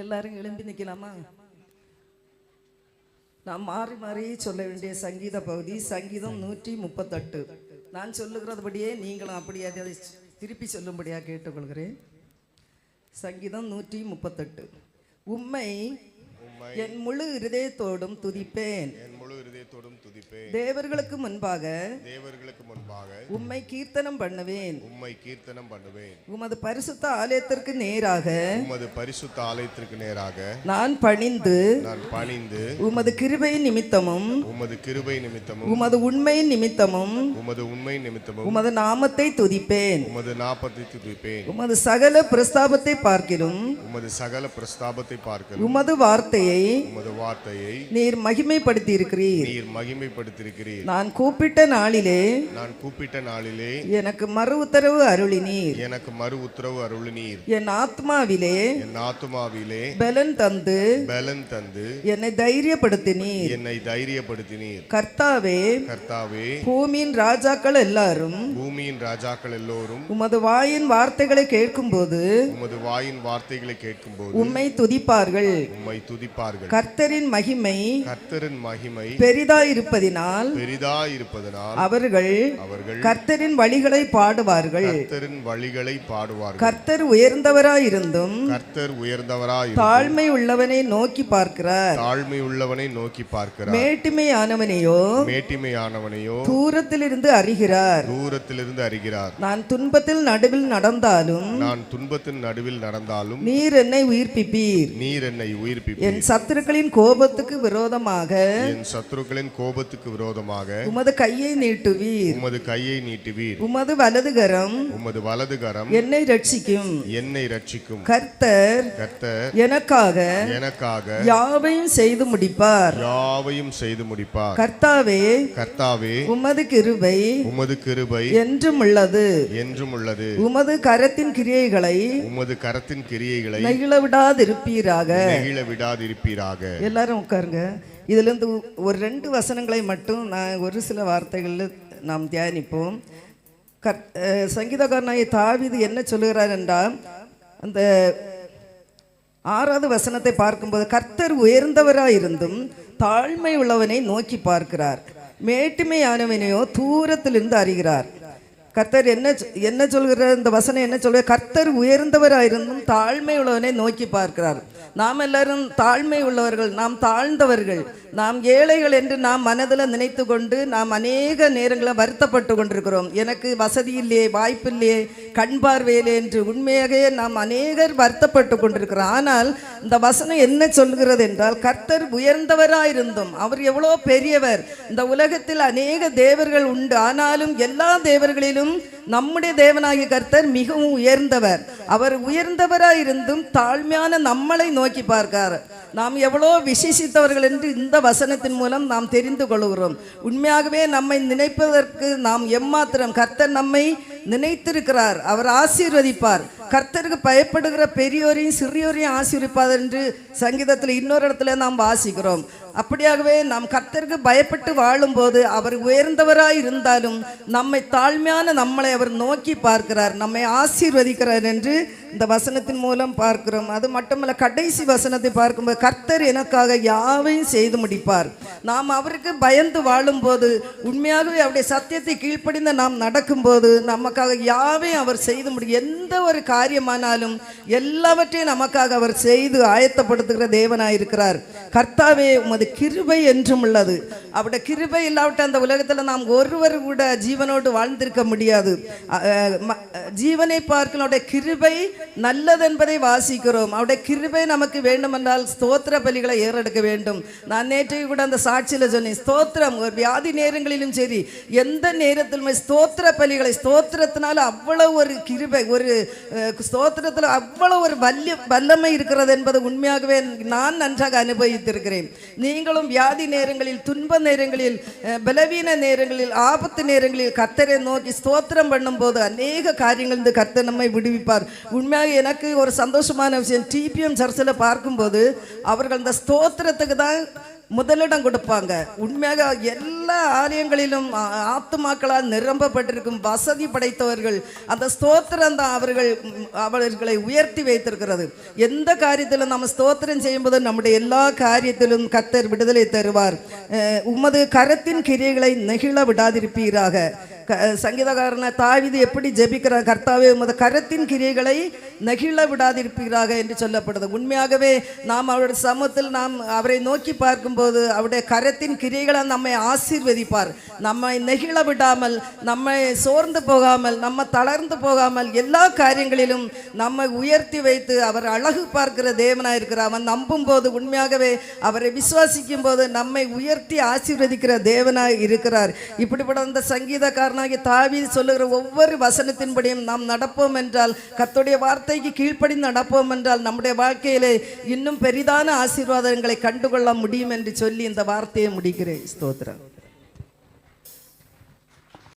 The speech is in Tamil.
எல்லாரும் எழும்பி நிற்கலாமா? நான் மாறி மாறி சொல்ல வேண்டிய சங்கீத பகுதி சங்கீதம் 138. நான் சொல்லுகிறதுபடியே நீங்களும் அப்படியே அதை திருப்பி சொல்லும்படியாக கேட்டுக்கொள்கிறேன். சங்கீதம் 138. உம்மை என் முழு இருதயத்தோடும் துதிப்பேன், தேவர்களுக்கு முன்பாக உம்மை கீர்த்தனம் பண்ணுவேன். உமது பரிசுத்த ஆலயத்திற்கு நேராக நான் பணிந்து உமது கிருபையின் நிமித்தமும் உமது உண்மையின் நிமித்தமும் உமது நாமத்தை துதிப்பேன். உமது சகல பிரஸ்தாபத்தை பார்க்கிலும் உமது வார்த்தையை நீர் மகிமைப்படுத்தி இருக்கிறீர். நான் கூப்பிட்ட நாளிலே எனக்கு மறு உத்தரவு அருளினீர். என் ஆத்மாவிலே பலன் தந்து என்னை தைரியப்படுத்தினீர். கர்த்தாவே, பூமியின் ராஜாக்கள் எல்லாரும் உமது வாயின் வார்த்தைகளை கேட்கும்போது உம்மை துதிப்பார்கள். கர்த்தரின் மகிமை பெரிதாயிருப்பதினால் அவர்கள் கர்த்தரின் வழிகளை பாடுவார்கள். கர்த்தர் உயர்ந்தவராயிருந்தும் தாழ்மை உள்ளவனை நோக்கி பார்க்கிறார். மேட்டிமையானவனையோ தூரத்திலிருந்து அறிகிறார். நான் துன்பத்தில் நடுவில் நடந்தாலும் நீர் என்னை உயிர்ப்பிப்பீர். என் சத்துருக்களின் கோபத்துக்கு விரோதமாக உமது கையை நீட்டுவீர். உமது வலதுகரம் என்னை ரட்சிக்கும். கர்த்தர் எனக்காக யாவையும் செய்து முடிப்பார். கர்த்தாவே, உமது கிருபை என்றும் உள்ளது. உமது கரத்தின் கிரியைகளை நெகிழ விடாதிருப்பீராக. எல்லாரும் உட்காருங்க. இதுல இருந்து ஒரு 2 வசனங்களை மட்டும் நான் ஒரு சில வார்த்தைகளில் நாம் தியானிப்போம். சங்கீதக்காரனாகிய தாவீது என்ன சொல்லுகிறார் என்றால், அந்த 6வது வசனத்தை பார்க்கும்போது கர்த்தர் உயர்ந்தவராயிருந்தும் தாழ்மை உள்ளவனை நோக்கி பார்க்கிறார், மேட்டுமையானவனையோ தூரத்திலிருந்து அறிகிறார். கர்த்தர் என்ன சொல்கிறார்? இந்த வசனம் என்ன சொல்ற? கர்த்தர் உயர்ந்தவராயிருந்தும் தாழ்மை உள்ளவனை நோக்கி பார்க்கிறார். நாம் எல்லாரும் தாழ்மை உள்ளவர்கள், நாம் தாழ்ந்தவர்கள், நாம் ஏழைகள் என்று நாம் மனதில் நினைத்து கொண்டு நாம் அநேக நேரங்களில் வருத்தப்பட்டு கொண்டிருக்கிறோம். எனக்கு வசதி இல்லையே, வாய்ப்பு இல்லையே, கண் பார்வையிலே என்று உண்மையாகவே நாம் அநேகர் வருத்தப்பட்டு கொண்டிருக்கிறோம். ஆனால் இந்த வசனம் என்ன சொல்கிறது என்றால், கர்த்தர் உயர்ந்தவராயிருந்தும், அவர் எவ்வளோ பெரியவர். இந்த உலகத்தில் அநேக தேவர்கள் உண்டு, ஆனாலும் எல்லா தேவர்களிலும் நம்முடைய தேவனாகிய கர்த்தர் மிகவும் உயர்ந்தவர். அவர் உயர்ந்தவராயிருந்தும் தாழ்மையான நம்மளை நோக்கி பார்க்கிறார். நாம் எவ்வளோ விசேஷித்தவர்கள் என்று இந்த வசனத்தின் மூலம் நாம் தெரிந்து கொள்கிறோம். உண்மையாகவே நம்மை நினைப்பதற்கு நாம் எம்மாத்திரம் கர்த்தர் நம்மை நினைத்திருக்கிறார். அவர் ஆசீர்வதிப்பார். கர்த்தருக்கு பயப்படுகிற பெரியோரையும் சிறியோரையும் ஆசீர்வதிப்பார் என்று சங்கீதத்தில் இன்னொரு இடத்துல நாம் வாசிக்கிறோம். அப்படியாகவே நாம் கர்த்தருக்கு பயப்பட்டு வாழும்போது அவர் உயர்ந்தவராய் இருந்தாலும் நம்மை தாழ்மையான நம்மளை அவர் நோக்கி பார்க்கிறார், நம்மை ஆசீர்வதிக்கிறார் என்று இந்த வசனத்தின் மூலம் பார்க்கிறோம். அது மட்டுமல்ல, கடைசி வசனத்தை பார்க்கும்போது கர்த்தர் எனக்காக யாவையும் செய்து முடிப்பார். நாம் அவருக்கு பயந்து வாழும்போது, உண்மையாகவே அவருடைய சத்தியத்தை கீழ்ப்படிந்து நாம் நடக்கும்போது நமக்காக யாவையும் அவர் செய்து முடியும். எந்த ஒரு காரியமானாலும் எல்லாவற்றையும் நமக்காக அவர் செய்து ஆயத்தப்படுத்துகிற தேவனாயிருக்கிறார். கர்த்தாவே, உமது கிருபை என்றும் உள்ளது. அவருடைய கிருபை இல்லாவிட்ட அந்த உலகத்தில் நாம் ஒருவர் கூட ஜீவனோடு வாழ்ந்திருக்க முடியாது. ஜீவனை பார்க்க அவருடைய கிருபை நல்லது என்பதை வாசிக்கிறோம். அவருடைய கிருபை நமக்கு வேண்டுமென்றால் ஸ்தோத்திர பலிகளை ஏறெடுக்க வேண்டும். நான் நேற்றைக்கு கூட அந்த சாட்சியில் சொன்னேன், ஸ்தோத்திரம் ஒரு வியாதி நேரங்களிலும் சரி, எந்த நேரத்திலுமே ஸ்தோத்திர பலிகளை, ஸ்தோத்திரத்தினால அவ்வளவு ஒரு கிருபை, ஒரு ஸ்தோத்திரத்தில் அவ்வளவு ஒரு வல்லமை இருக்கிறது என்பது உண்மையாகவே நான் நன்றாக அனுபவித்திருக்கிறேன். நீங்களும் வியாதி நேரங்களில், துன்ப நேரங்களில், பலவீன நேரங்களில், ஆபத்து நேரங்களில் கர்த்தரை நோக்கி ஸ்தோத்திரம் பண்ணும்போது அநேக காரியங்கள் இந்த கர்த்தர் நம்மை விடுவிப்பார். உண்மையாக எனக்கு ஒரு சந்தோஷமான விஷயம், டிபிஎம் சர்ச்சில் பார்க்கும்போது அவர்கள் அந்த ஸ்தோத்திரத்துக்கு தான் முதலிடம் கொடுப்பாங்க. உண்மையாக எல்லா ஆலயங்களிலும் ஆத்துமாக்களால் நிரம்பப்பட்டிருக்கும் வசதி படைத்தவர்கள். அந்த ஸ்தோத்திரம் தான் அவர்களை உயர்த்தி வைத்திருக்கிறது. எந்த காரியத்திலும் நம்ம ஸ்தோத்திரம் செய்யும்போது நம்முடைய எல்லா காரியத்திலும் கர்த்தர் விடுதலை தருவார். உமது கரத்தின் கிரியைகளை நெகிழ விடாதிருப்பீராக. சங்கீதக்காரன தாவீது எப்படி ஜெபிக்கிறார்? கர்த்தாவே உமது கரத்தின் கிரியைகளை நெகிழ விடாதிருப்பீராக என்று சொல்லப்படுது. உண்மையாகவே நாம் அவருடைய சமூகத்தில் நாம் அவரை நோக்கி பார்க்கும்போது அவருடைய கரத்தின் கிரியைகளை நம்மை ஆசீர்வதிப்பார். நம்மை நெகிழ விடாமல், நம்மை சோர்ந்து போகாமல், நம்ம தளர்ந்து போகாமல், எல்லா காரியங்களிலும் நம்மை உயர்த்தி வைத்து அவர் அழகு பார்க்கிற தேவனாக இருக்கிறார். அவன் நம்பும் போது, உண்மையாகவே அவரை விசுவாசிக்கும் போது நம்மை உயர்த்தி ஆசீர்வதிக்கிற தேவனாக இருக்கிறார். இப்படிப்பட்ட அந்த சங்கீதக்காரன் தாவீது சொல்லுகிற ஒவ்வொரு வசனத்தின்படியும் நாம் நடப்போம் என்றால், கர்த்தருடைய வார்த்தைக்கு கீழ்ப்படிந்து நடப்போம் என்றால், நம்முடைய வாழ்க்கையிலே இன்னும் பெரிதான ஆசீர்வாதங்களை கண்டுகொள்ள முடியும் என்று சொல்லி இந்த வார்த்தையை முடிக்கிறேன். ஸ்தோத்திரம்.